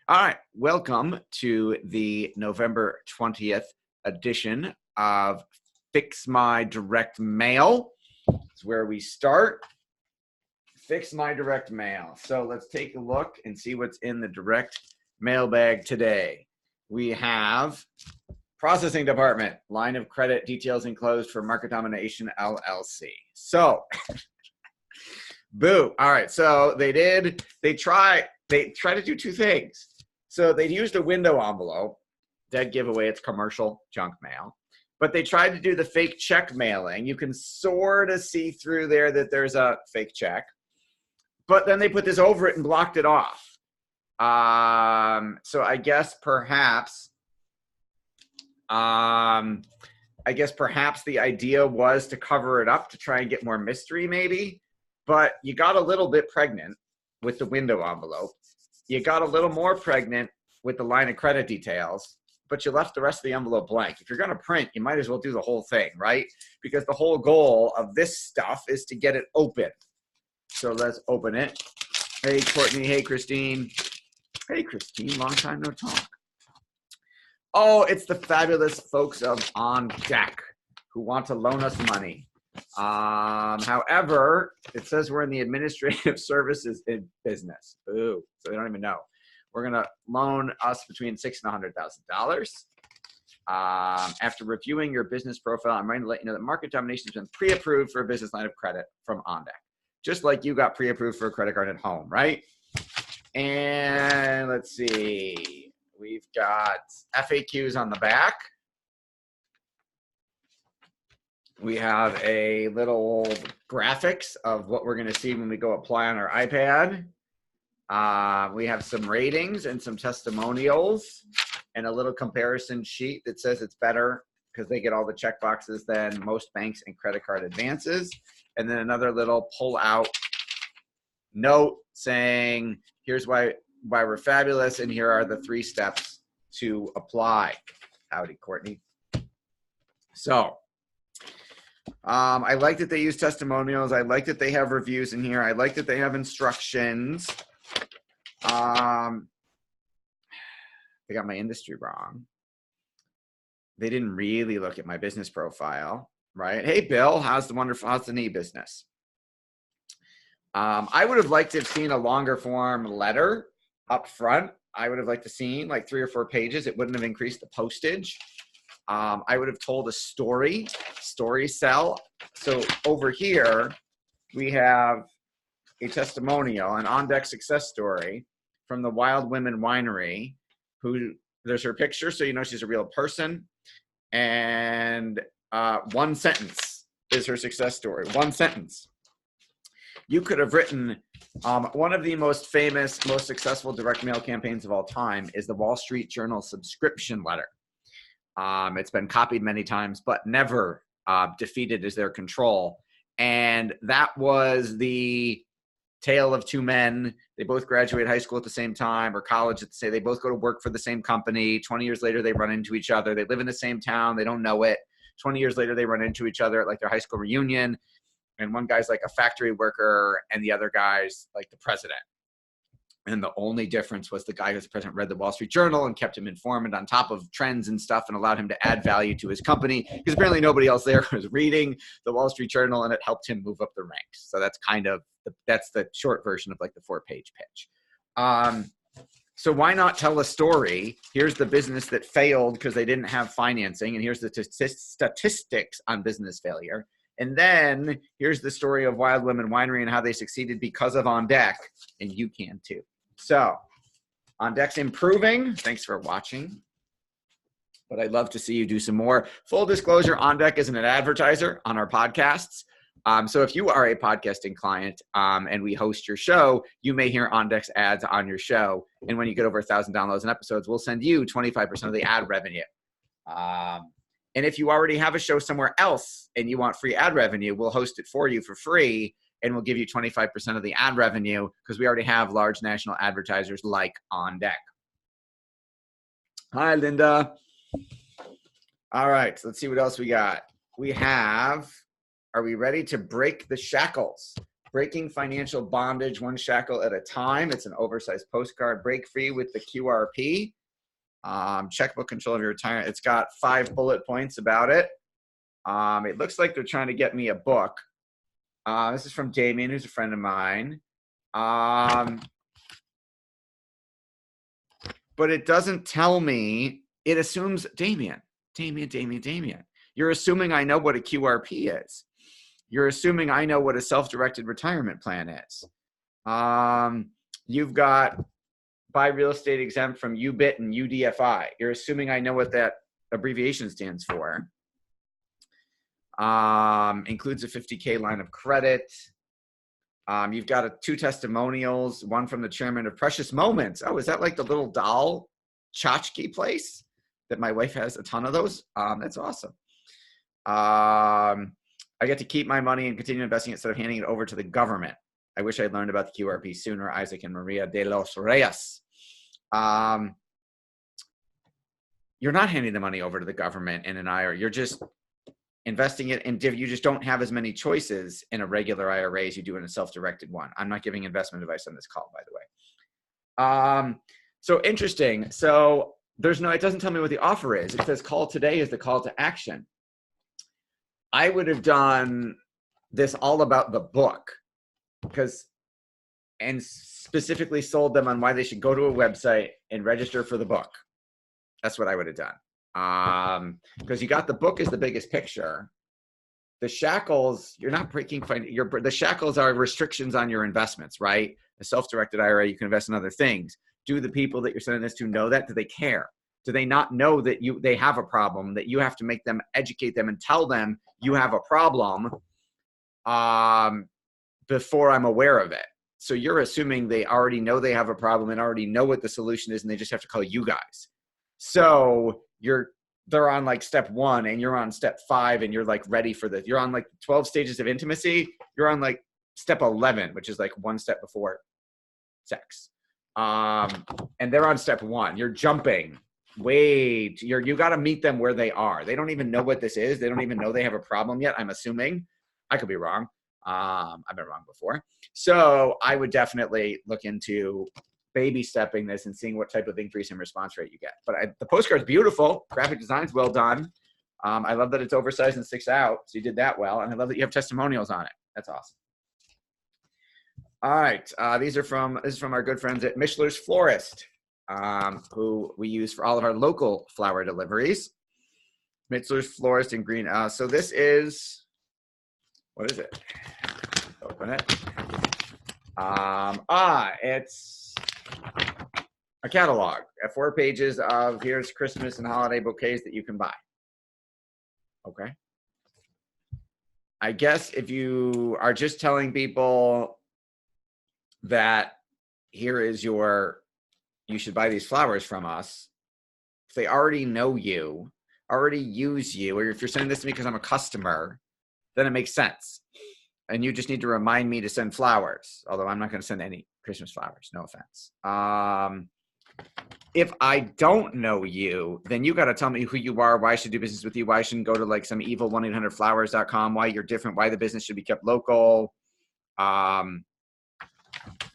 All right, welcome to the November 20th edition of Fix My Direct Mail. It's where we start. Fix My Direct Mail. So let's take a look and see what's in the direct mailbag today. We have processing department, line of credit details enclosed for Market Domination LLC. So, boo. All right, so they try to do two things. So they used a window envelope, dead giveaway, it's commercial junk mail. But they tried to do the fake check mailing. You can sort of see through there that there's a fake check. But then they put this over it and blocked it off. So I guess perhaps the idea was to cover it up to try and get more mystery maybe. But you got a little bit pregnant with the window envelope. You got a little more pregnant with the line of credit details, but you left the rest of the envelope blank. If you're going to print, you might as well do the whole thing, right? Because the whole goal of this stuff is to get it open. So let's open it. Hey, Courtney. Hey, Christine. Hey, Christine. Long time no talk. Oh, it's the fabulous folks of On Deck who want to loan us money. However, it says we're in the administrative services business. Ooh, so they don't even know. We're going to loan us between $600,000 and $100,000. After reviewing your business profile, I'm ready to let you know that Market Domination has been pre-approved for a business line of credit from On Deck. Just like you got pre-approved for a credit card at home, right? And let's see. We've got FAQs on the back. We have a little graphics of what we're going to see when we go apply on our iPad. We have some ratings and some testimonials and a little comparison sheet that says it's better because they get all the check boxes than most banks and credit card advances. And then another little pull out note saying, here's why we're fabulous. And here are the 3 steps to apply. Howdy, Courtney. So, I like that they use testimonials. I like that they have reviews in here. I like that they have instructions. They got my industry wrong. They didn't really look at my business profile, right? Hey, Bill, how's the knee business? I would have liked to have seen a longer form letter up front. I would have liked to seen like 3 or 4 pages. It wouldn't have increased the postage. I would have told a story cell. So over here, we have a testimonial, an on-deck success story from the Wild Women Winery, who there's her picture, so you know she's a real person. And 1 sentence is her success story. 1 sentence. You could have written one of the most famous, most successful direct mail campaigns of all time is the Wall Street Journal subscription letter. It's been copied many times, but never defeated as their control. And that was the tale of 2 men. They both graduate high school at the same time or college at the same. They both go to work for the same company. 20 years later, they run into each other. They live in the same town. They don't know it. 20 years later, they run into each other at like their high school reunion. And one guy's like a factory worker and the other guy's like the president. And the only difference was the guy who's the president read the Wall Street Journal and kept him informed on top of trends and stuff and allowed him to add value to his company because apparently nobody else there was reading the Wall Street Journal and it helped him move up the ranks. So that's kind of that's the short version of like the 4-page pitch. So why not tell a story? Here's the business that failed because they didn't have financing, and here's the statistics on business failure. And then here's the story of Wild Women Winery and how they succeeded because of On Deck, and you can too. So, On Deck's improving. Thanks for watching. But I'd love to see you do some more. Full disclosure, On Deck isn't an advertiser on our podcasts. So if you are a podcasting client and we host your show, you may hear On Deck's ads on your show. And when you get over 1,000 downloads and episodes, we'll send you 25% of the ad revenue. And if you already have a show somewhere else and you want free ad revenue, we'll host it for you for free. And we'll give you 25% of the ad revenue because we already have large national advertisers like On Deck. Hi, Linda. All right, let's see what else we got. We have, are we ready to break the shackles? Breaking financial bondage, one shackle at a time. It's an oversized postcard. Break free with the QRP. Checkbook control of your retirement. It's got 5 bullet points about it. It looks like they're trying to get me a book. This is from Damien, who's a friend of mine. But it doesn't tell me. It assumes Damien. You're assuming I know what a QRP is. You're assuming I know what a self-directed retirement plan is. You've got buy real estate exempt from UBIT and UDFI. You're assuming I know what that abbreviation stands for. Includes a 50K line of credit. You've got 2 testimonials, one from the chairman of Precious Moments. Oh, is that like the little doll tchotchke place that my wife has a ton of those? That's awesome. I get to keep my money and continue investing instead of handing it over to the government. I wish I'd learned about the QRP sooner. Isaac and Maria de los Reyes. You're not handing the money over to the government in an IRA. You're just investing it in you just don't have as many choices in a regular IRA as you do in a self-directed one. I'm not giving investment advice on this call, by the way. So interesting. So it doesn't tell me what the offer is. It says call today is the call to action. I would have done this all about the book and specifically sold them on why they should go to a website and register for the book. That's what I would have done. Because you got the book is the biggest picture. The shackles, you're not breaking. The shackles are restrictions on your investments, right? A self-directed IRA, you can invest in other things. Do the people that you're sending this to know that? Do they care? Do they not know that they have a problem, that you have to make them, educate them, and tell them you have a problem before I'm aware of it? So you're assuming they already know they have a problem and already know what the solution is, and they just have to call you guys. So they're on like step 1 and you're on step 5 and you're like ready for this. You're on like 12 stages of intimacy. You're on like step 11, which is like 1 step before sex. And they're on step 1. You're jumping you got to meet them where they are. They don't even know what this is. They don't even know they have a problem yet. I'm assuming. I could be wrong. I've been wrong before. So I would definitely look into baby stepping this and seeing what type of increase in response rate you get. But the postcard's beautiful. Graphic design's well done. I love that it's oversized and sticks out. So you did that well. And I love that you have testimonials on it. That's awesome. All right. This is from our good friends at Mishler's Florist, who we use for all of our local flower deliveries. Mishler's Florist in Green. So this is, what is it? Open it. It's a catalog at 4 pages of here's Christmas and holiday bouquets that you can buy. Okay. I guess if you are just telling people that here is you should buy these flowers from us, if they already know you, already use you, or if you're sending this to me because I'm a customer, then it makes sense. And you just need to remind me to send flowers, although I'm not going to send any Christmas flowers, no offense. If I don't know you, then you got to tell me who you are, why I should do business with you, why I shouldn't go to like some evil 1-800flowers.com, why you're different, why the business should be kept local. All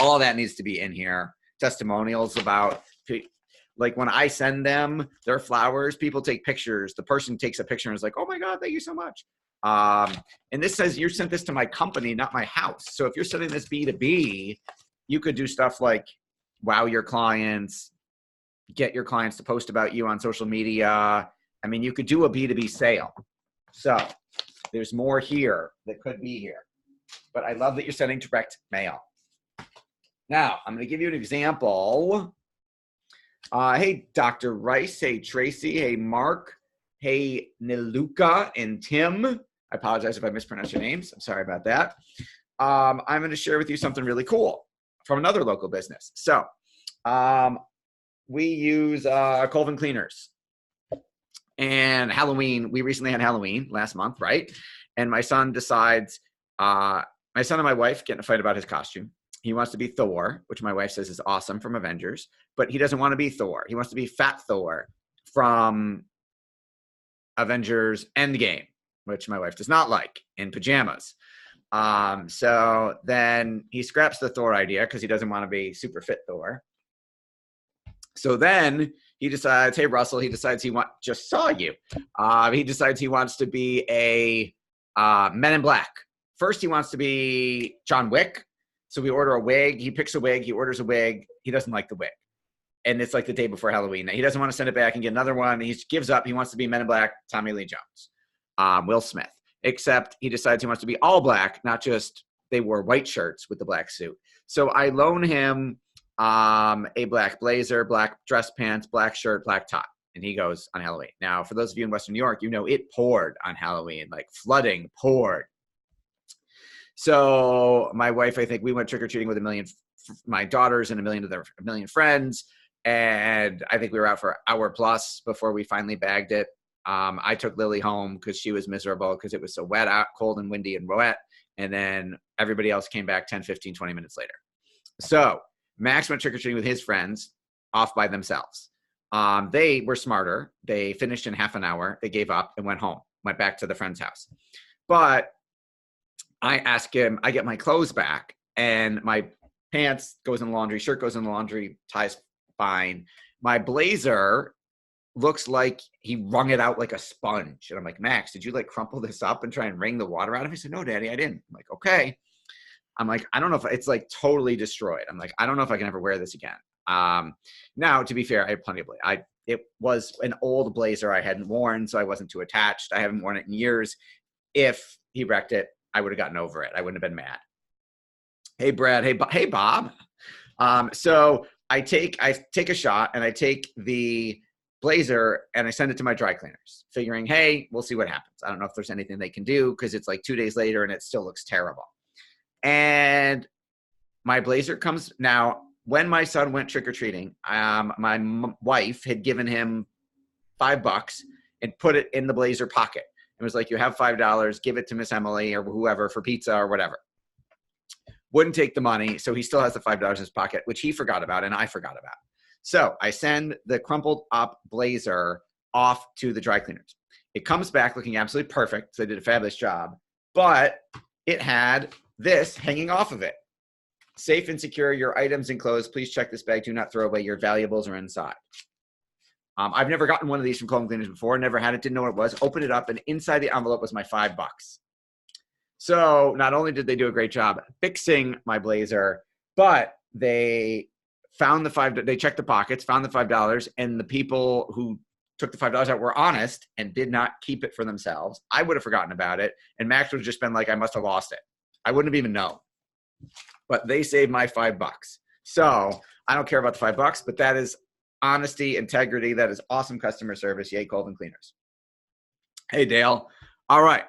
of that needs to be in here. Testimonials about, like when I send them their flowers, people take pictures. The person takes a picture and is like, oh my God, thank you so much. And this says you sent this to my company, not my house. So if you're sending this B2B, you could do stuff like wow your clients, get your clients to post about you on social media. I mean, you could do a B2B sale. So there's more here that could be here. But I love that you're sending direct mail. Now, I'm going to give you an example. Hey, Dr. Rice. Hey, Tracy. Hey, Mark. Hey, Niluka and Tim. I apologize if I mispronounced your names. I'm sorry about that. I'm going to share with you something really cool from another local business. So we use Colvin Cleaners. And Halloween, we recently had Halloween last month, right? And my son decides, my son and my wife get in a fight about his costume. He wants to be Thor, which my wife says is awesome from Avengers, but he doesn't want to be Thor. He wants to be Fat Thor from Avengers Endgame, which my wife does not like, in pajamas. So then he scraps the Thor idea because he doesn't want to be super fit Thor. So then he decides, hey, Russell, he decides just saw you. He decides he wants to be a Men in Black. First, he wants to be John Wick. So we order a wig. He picks a wig. He orders a wig. He doesn't like the wig. And it's like the day before Halloween. He doesn't want to send it back and get another one. He gives up. He wants to be Men in Black, Tommy Lee Jones, Will Smith. Except he decides he wants to be all black, not just they wore white shirts with the black suit. So I loan him a black blazer, black dress pants, black shirt, black tie. And he goes on Halloween. Now, for those of you in Western New York, you know it poured on Halloween, like flooding poured. So my wife, I think we went trick-or-treating with my daughters and a million friends. And I think we were out for an hour plus before we finally bagged it. I took Lily home because she was miserable because it was so wet out, cold and windy and wet. And then everybody else came back 10, 15, 20 minutes later. So Max went trick-or-treating with his friends off by themselves. They were smarter. They finished in half an hour. They gave up and went home, went back to the friend's house. But I ask him, I get my clothes back and my pants goes in the laundry, shirt goes in the laundry, tie's fine. My blazer looks like he wrung it out like a sponge. And I'm like, Max, did you like crumple this up and try and wring the water out of it? He said, no, Daddy, I didn't. I'm like, okay. I'm like, I don't know if it's like totally destroyed. I'm like, I don't know if I can ever wear this again. Now, to be fair, I had plenty of blazer. It was an old blazer I hadn't worn, so I wasn't too attached. I haven't worn it in years. If he wrecked it, I would have gotten over it. I wouldn't have been mad. Hey, Brad. Hey, Bob. So I take a shot and I take the blazer and I send it to my dry cleaners, figuring, hey, we'll see what happens. I don't know if there's anything they can do because it's like 2 days later and it still looks terrible. And my blazer comes now. When my son went trick-or-treating, my wife had given him $5 and put it in the blazer pocket. It was like, you have $5, give it to Miss Emily or whoever for pizza or whatever. Wouldn't take the money, so he still has the $5 in his pocket, which he forgot about and I forgot about. So I send the crumpled up blazer off to the dry cleaners. It comes back looking absolutely perfect, so they did a fabulous job, but it had this hanging off of it. Safe and secure, your items enclosed. Please check this bag. Do not throw away. Your valuables are inside. I've never gotten one of these from Cologne Cleaners before. Never had it. Didn't know what it was. Opened it up, and inside the envelope was my $5. So not only did they do a great job fixing my blazer, but they found they checked the pockets, found the $5, and the people who took the $5 out were honest and did not keep it for themselves. I would have forgotten about it, and Max would have just been like, I must have lost it. I wouldn't have even known. But they saved my $5. So I don't care about the $5, but that is honesty, integrity. That is awesome customer service. Yay, Colvin Cleaners. Hey, Dale. All right.